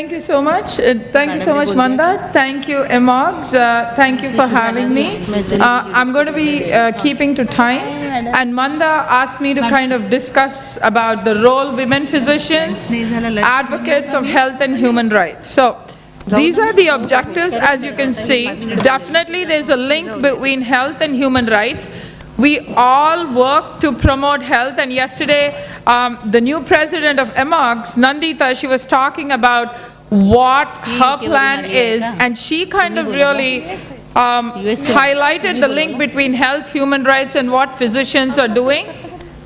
Thank you so much. Thank you so much, Manda. Thank you, AMOGS. Thank you for having me. I'm going to be keeping to time. And Manda asked me to kind of discuss about the role women physicians, advocates of health and human rights. So these are the objectives, as you can see. Definitely there's a link between health and human rights. We all work to promote health, and yesterday the new president of AMOGS, Nandita, she was talking about what her plan is, and she kind of really highlighted the link between health, human rights, and what physicians are doing.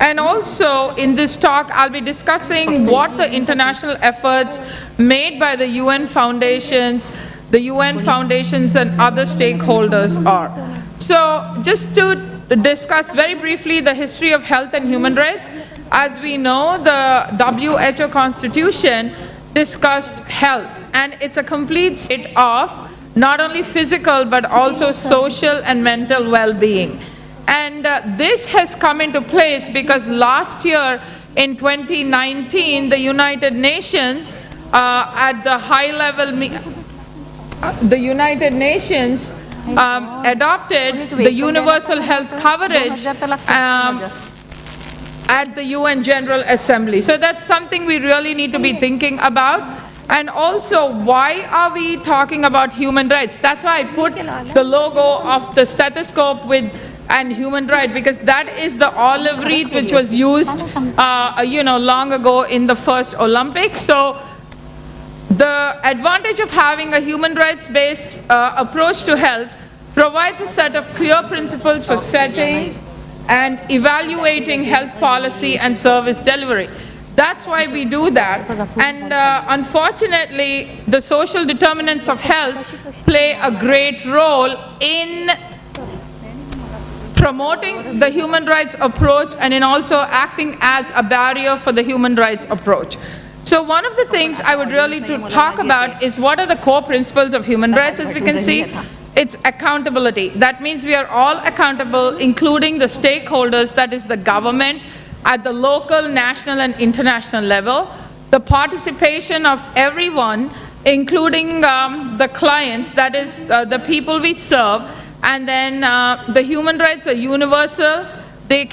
And also in this talk I'll be discussing what the international efforts made by the UN foundations and other stakeholders are. So just to discuss very briefly the history of health and human rights. As we know, the WHO Constitution discussed health, and it's a complete state of not only physical but also social and mental well-being. And this has come into place because last year in 2019, the United Nations at the high level, adopted the universal health coverage at the UN General Assembly. So that's something we really need to be thinking about. And also, why are we talking about human rights? That's why I put the logo of the stethoscope and human right, because that is the olive wreath which was used long ago in the first Olympics. So the advantage of having a human rights-based approach to health provides a set of clear principles for setting and evaluating health policy and service delivery. That's why we do that. And unfortunately, the social determinants of health play a great role in promoting the human rights approach and in also acting as a barrier for the human rights approach. So one of the things I would really talk about is what are the core principles of human rights. As we can see, it's accountability. That means we are all accountable, including the stakeholders, that is the government, at the local, national, and international level. The participation of everyone, including the clients, that is the people we serve, and then the human rights are universal, they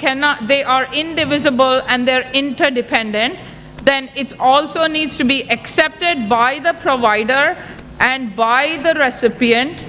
are indivisible, and they're interdependent. Then it also needs to be accepted by the provider and by the recipient.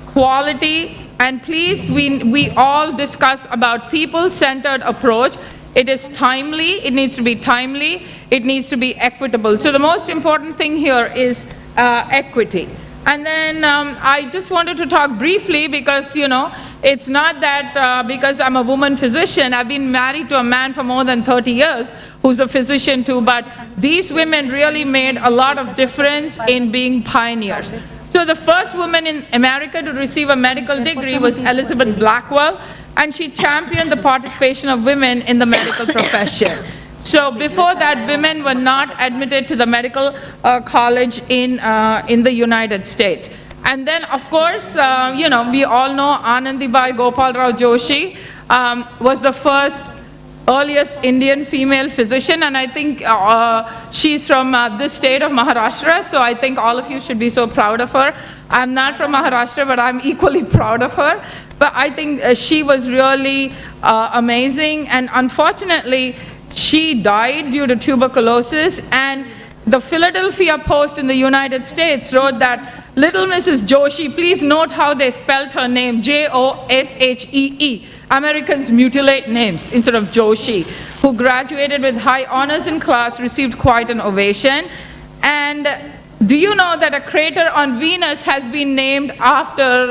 Quality, and please, we all discuss about people-centered approach. It is timely, it needs to be timely, it needs to be equitable. So the most important thing here is equity. And then I just wanted to talk briefly because, it's not that because I'm a woman physician, I've been married to a man for more than 30 years who's a physician too, but these women really made a lot of difference in being pioneers. So the first woman in America to receive a medical degree was Elizabeth Blackwell, and she championed the participation of women in the medical profession. So before that, women were not admitted to the medical college in the United States. And then, of course, we all know Anandibai Gopal Rao Joshi was the earliest Indian female physician, and I think she's from this state of Maharashtra, so I think all of you should be so proud of her. I'm not from Maharashtra, but I'm equally proud of her. But I think she was really amazing, and unfortunately, she died due to tuberculosis, and the Philadelphia Post in the United States wrote that little Mrs. Joshi, please note how they spelled her name, Joshee. Americans mutilate names instead of Joshi, who graduated with high honors in class, received quite an ovation. And do you know that a crater on Venus has been named after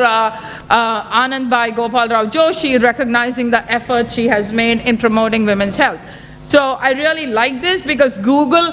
Anandbai Gopal Rao Joshi, recognizing the effort she has made in promoting women's health? So I really like this because Google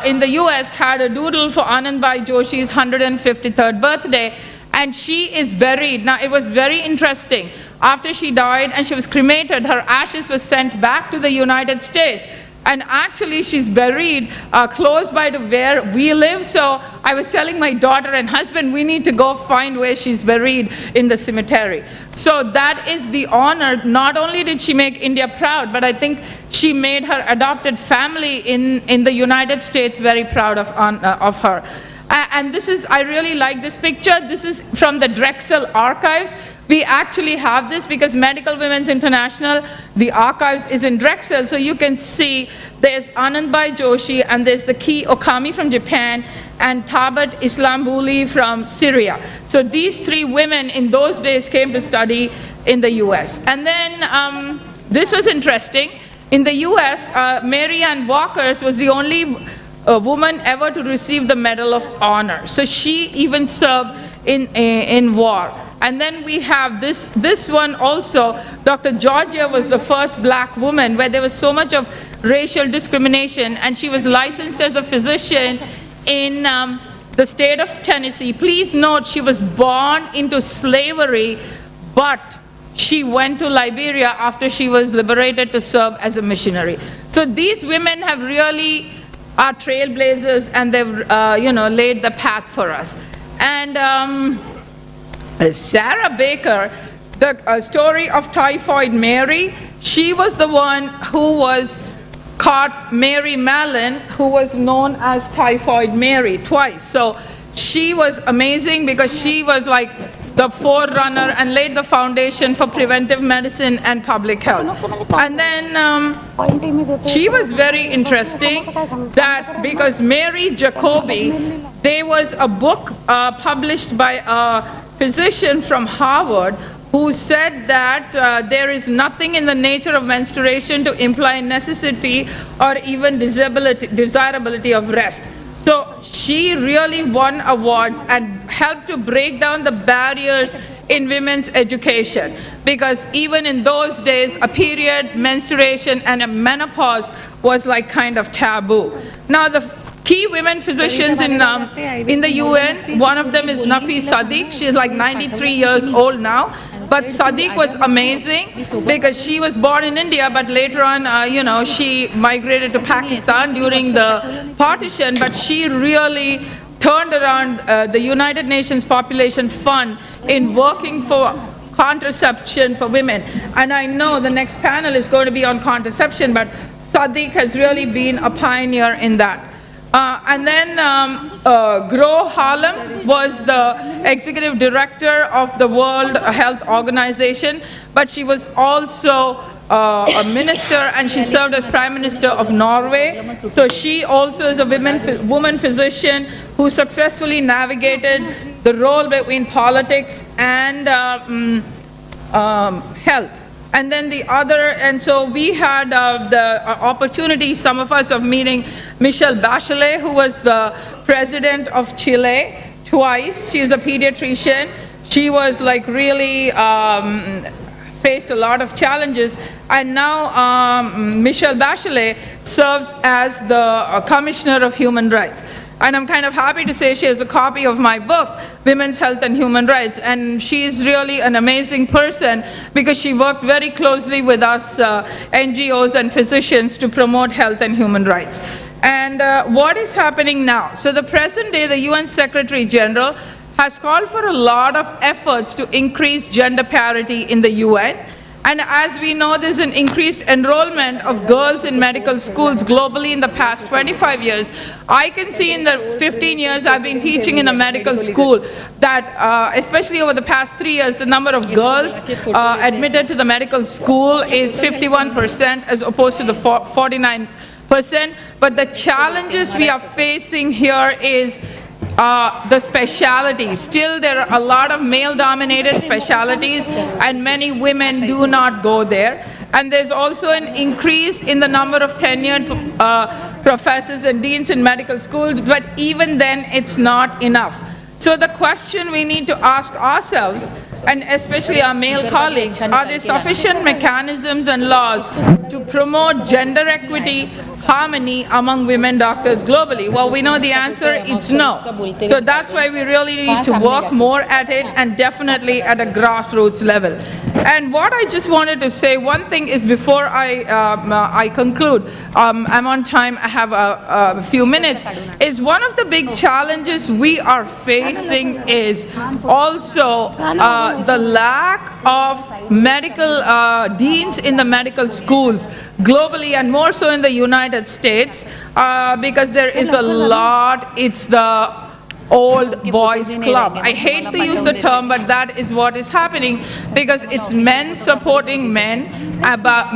in the US had a doodle for Anandbai Joshi's 153rd birthday, and she is buried. Now it was very interesting. After she died and she was cremated, her ashes were sent back to the United States. And actually she's buried close by to where we live. So I was telling my daughter and husband, we need to go find where she's buried in the cemetery. So that is the honor. Not only did she make India proud, but I think she made her adopted family in the United States very proud of her. And this is, I really like this picture. This is from the Drexel archives. We actually have this because Medical Women's International, the archives is in Drexel. So you can see there's Anandbai Joshi, and there's the Ki Okami from Japan, and Tabat Islambuli from Syria. So these three women in those days came to study in the US. And then this was interesting. In the US, Mary Ann Walkers was the only woman ever to receive the Medal of Honor. So she even served in war. And then we have this one also. Dr. Georgia was the first black woman where there was so much of racial discrimination, and she was licensed as a physician in the state of Tennessee. Please note, she was born into slavery, but she went to Liberia after she was liberated to serve as a missionary. So these women have really are trailblazers, and they've laid the path for us. And Sarah Baker, the story of Typhoid Mary, she was the one who was caught Mary Mallon, who was known as Typhoid Mary twice. So she was amazing because she was like the forerunner and laid the foundation for preventive medicine and public health. And then she was very interesting that because Mary Jacobi, there was a book published by a physician from Harvard who said that there is nothing in the nature of menstruation to imply necessity or even desirability of rest. So she really won awards and helped to break down the barriers in women's education, because even in those days, a period, menstruation, and a menopause was like kind of taboo. Now the key women physicians in the UN, one of them is Nafi Sadiq. She's like 93 years old now. But Sadiq was amazing because she was born in India, but later on, she migrated to Pakistan during the partition, but she really turned around the United Nations Population Fund in working for contraception for women. And I know the next panel is going to be on contraception, but Sadiq has really been a pioneer in that. And then Gro Harlem was the executive director of the World Health Organization, but she was also a minister, and she served as Prime Minister of Norway. So she also is a woman physician who successfully navigated the role between politics and health. And then and so we had the opportunity, some of us, of meeting Michelle Bachelet, who was the president of Chile twice. She is a pediatrician. She was like really faced a lot of challenges. And now Michelle Bachelet serves as the Commissioner of Human Rights. And I'm kind of happy to say she has a copy of my book, Women's Health and Human Rights. And she's really an amazing person because she worked very closely with us NGOs and physicians to promote health and human rights. And what is happening now? So the present day, the UN Secretary General has called for a lot of efforts to increase gender parity in the UN. And as we know, there's an increased enrollment of girls in medical schools globally in the past 25 years. I can see in the 15 years I've been teaching in a medical school that, especially over the past 3 years, the number of girls admitted to the medical school is 51% as opposed to the 49%. But the challenges we are facing here is the specialties. Still, there are a lot of male-dominated specialties, and many women do not go there. And there's also an increase in the number of tenured professors and deans in medical schools, but even then, it's not enough. So the question we need to ask ourselves, and especially our male colleagues, are there sufficient mechanisms and laws to promote gender equity, harmony among women doctors globally? Well, we know the answer, it's no. So that's why we really need to work more at it, and definitely at a grassroots level. And what I just wanted to say, one thing is before I conclude, I'm on time, I have a few minutes, is one of the big challenges we are facing is also the lack of medical deans in the medical schools globally, and more so in the United States, because there is a lot, it's the old boys club. I hate to use the term, but that is what is happening, because it's men supporting men, but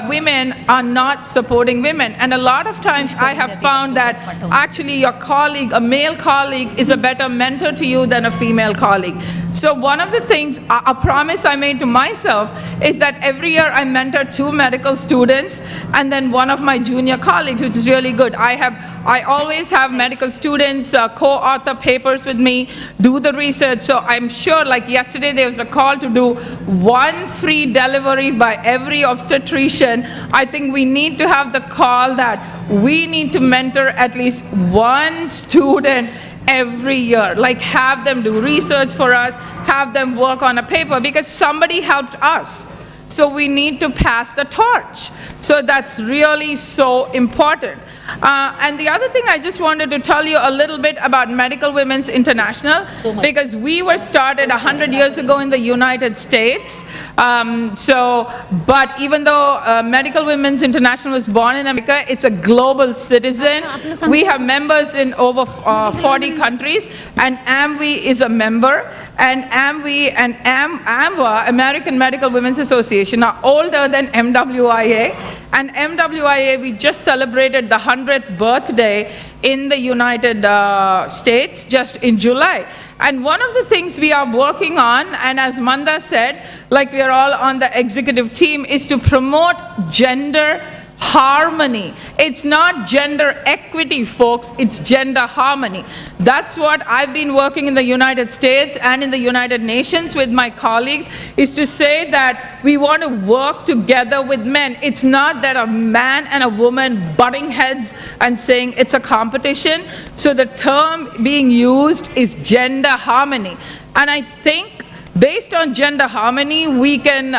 women are not supporting women. And a lot of times I have found that actually your colleague, a male colleague, is a better mentor to you than a female colleague. So one of the things, a promise I made to myself, is that every year I mentor 2 medical students and then one of my junior colleagues, which is really good. I always have medical students co-author papers with me, do the research. So I'm sure, like yesterday there was a call to do 1 free delivery by every obstetrician. I think we need to have the call that we need to mentor at least 1 student every year, like have them do research for us, have them work on a paper, because somebody helped us. So we need to pass the torch. So that's really so important. And the other thing I just wanted to tell you a little bit about Medical Women's International, because we were started 100 years ago in the United States. But even though Medical Women's International was born in America, it's a global citizen. We have members in over 40 countries, and AMWI is a member. And AMWI and AMWA, American Medical Women's Association, are older than MWIA. And MWIA, we just celebrated the 100th birthday in the United States just in July. And one of the things we are working on, and as Manda said, like we are all on the executive team, is to promote gender harmony. It's not gender equity, folks, it's gender harmony. That's what I've been working in the United States and in the United Nations with my colleagues, is to say that we want to work together with men. It's not that a man and a woman butting heads and saying it's a competition. So the term being used is gender harmony. And I think based on gender harmony, we can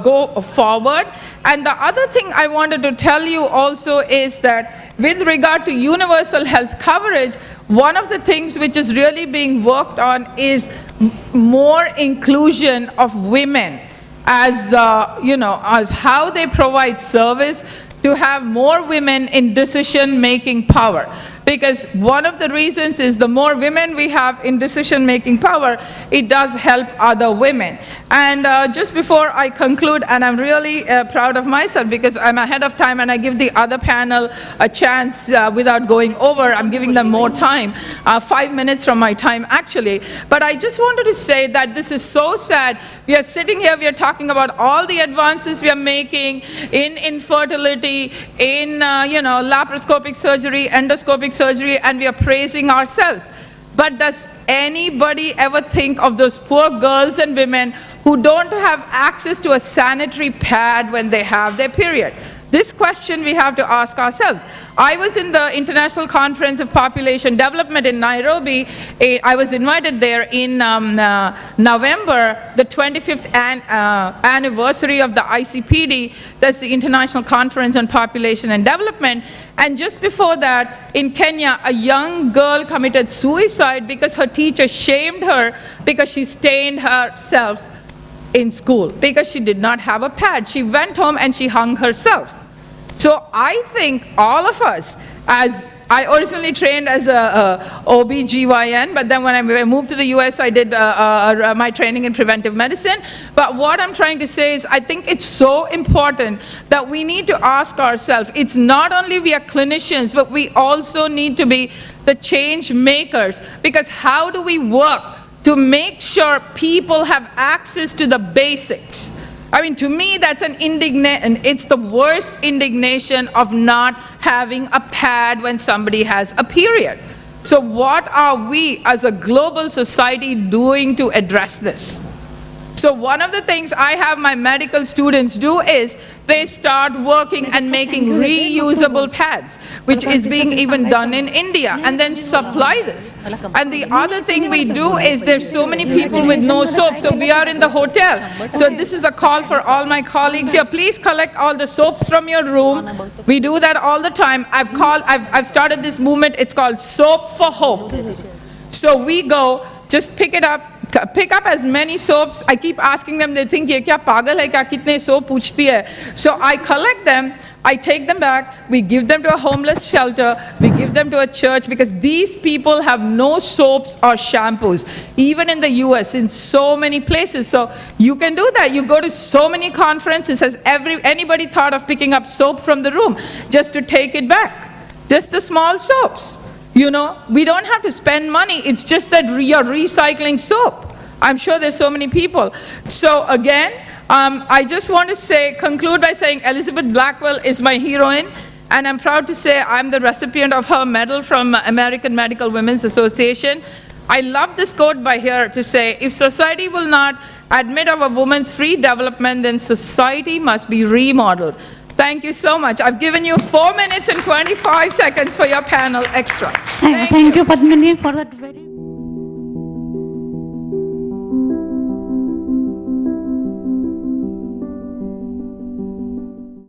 go forward. And the other thing I wanted to tell you also is that with regard to universal health coverage, one of the things which is really being worked on is more inclusion of women as, as how they provide service, to have more women in decision-making power. Because one of the reasons is the more women we have in decision-making power, it does help other women. And just before I conclude, and I'm really proud of myself because I'm ahead of time and I give the other panel a chance without going over. I'm giving them more time, 5 minutes from my time actually. But I just wanted to say that this is so sad. We are sitting here, we are talking about all the advances we are making in infertility, in laparoscopic surgery, endoscopic surgery, and we are praising ourselves. But does anybody ever think of those poor girls and women who don't have access to a sanitary pad when they have their period? This question we have to ask ourselves. I was in the International Conference of Population Development in Nairobi. I was invited there in November, the 25th anniversary of the ICPD. That's the International Conference on Population and Development. And just before that, in Kenya, a young girl committed suicide because her teacher shamed her because she stained herself in school because she did not have a pad. She went home and she hung herself. So I think all of us, as I originally trained as a OB/GYN, but then when I moved to the US, I did my training in preventive medicine. But what I'm trying to say is I think it's so important that we need to ask ourselves, it's not only we are clinicians, but we also need to be the change makers, because how do we work to make sure people have access to the basics? I mean, to me, that's an indignation. It's the worst indignation of not having a pad when somebody has a period. So what are we as a global society doing to address this? So one of the things I have my medical students do is they start working and making reusable pads, which is being even done in India, and then supply this. And the other thing we do is there's so many people with no soap, so we are in the hotel. So this is a call for all my colleagues here. Please collect all the soaps from your room. We do that all the time. I've started this movement. It's called Soap for Hope. So we go just pick up as many soaps. I keep asking them, they think, ye kya pagal hai kya, kitne soap puchti hai? So I collect them, I take them back, we give them to a homeless shelter, we give them to a church, because these people have no soaps or shampoos, even in the US, in so many places. So you can do that. You go to so many conferences. Has anybody thought of picking up soap from the room just to take it back? Just the small soaps. You know, we don't have to spend money. It's just that you're recycling soap. I'm sure there's so many people. So again, I just want to conclude by saying Elizabeth Blackwell is my heroine, and I'm proud to say I'm the recipient of her medal from American Medical Women's Association. I love this quote by her to say, if society will not admit of a woman's free development, then society must be remodeled. Thank you so much. I've given you 4 minutes and 25 seconds for your panel extra. Thank you, Padmini, for that very